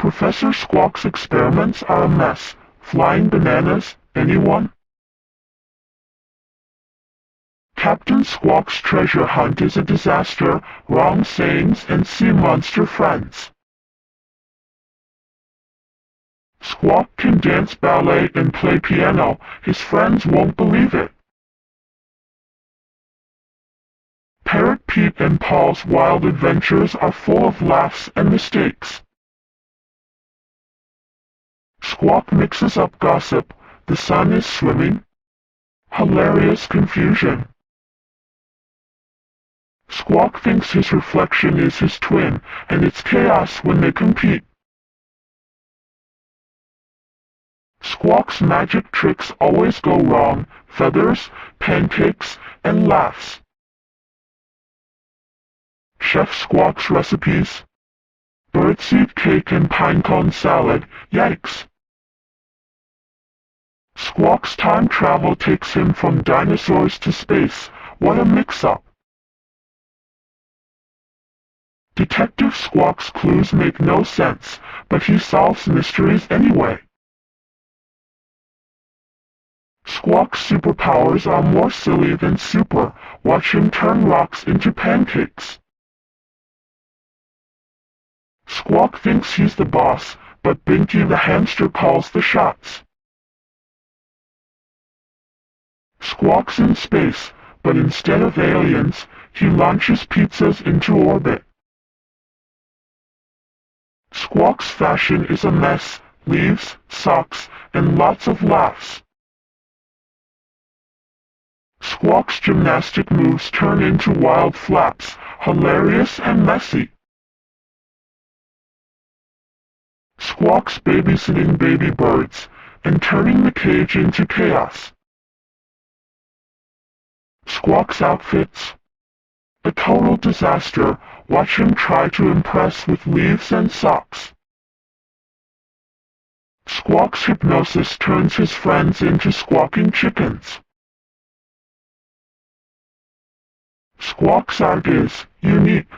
Professor Squawk's experiments are a mess. Flying bananas, anyone? Captain Squawk's treasure hunt is a disaster. Wrong sayings and sea monster friends. Squawk can dance ballet and play piano. His friends won't believe it. Parrot Pete and Paul's wild adventures are full of laughs and mistakes. Squawk mixes up gossip. The sun is swimming. Hilarious confusion. Squawk thinks his reflection is his twin, and it's chaos when they compete. Squawk's magic tricks always go wrong. Feathers, pancakes, and laughs. Chef Squawk's recipes. Birdseed cake and pinecone salad. Yikes! Squawk's time travel takes him from dinosaurs to space. What a mix-up! Detective Squawk's clues make no sense, but he solves mysteries anyway. Squawk's superpowers are more silly than super. Watch him turn rocks into pancakes. Squawk thinks he's the boss, but Binky the hamster calls the shots. Squawk's in space, but instead of aliens, he launches pizzas into orbit. Squawk's fashion is a mess. Leaves, socks, and lots of laughs. Squawk's gymnastic moves turn into wild flaps, hilarious and messy. Squawk's babysitting baby birds, and turning the cage into chaos. Squawk's outfits? A total disaster. Watch him try to impress with leaves and socks. Squawk's hypnosis turns his friends into squawking chickens. Squawk's art is unique.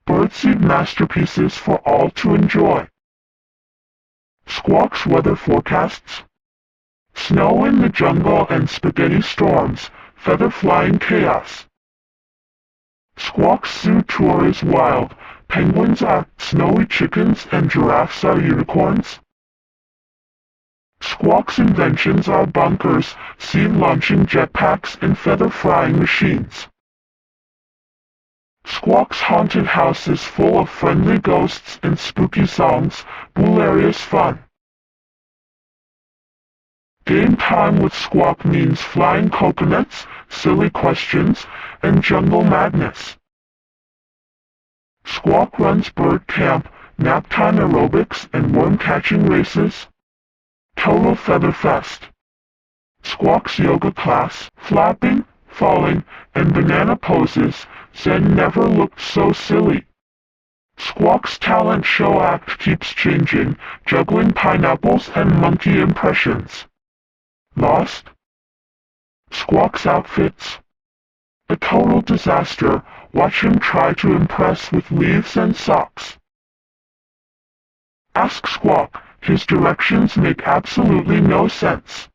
Birdseed masterpieces for all to enjoy. Squawk's weather forecasts? Snow in the jungle and spaghetti storms, feather-flying chaos. Squawk's zoo tour is wild. Penguins are snowy chickens and giraffes are unicorns. Squawk's inventions are bunkers, seed-launching jetpacks and feather-frying machines. Squawk's haunted house is full of friendly ghosts and spooky songs, hilarious fun. Game time with Squawk means flying coconuts, silly questions, and jungle madness. Squawk runs bird camp, naptime aerobics, and worm-catching races. Total feather fest. Squawk's yoga class, flapping, falling, and banana poses. Zen never looked so silly. Squawk's talent show act keeps changing, juggling pineapples and monkey impressions. Lost? Squawk's outfits? A total disaster. Watch him try to impress with leaves and socks. Ask Squawk. His directions make absolutely no sense.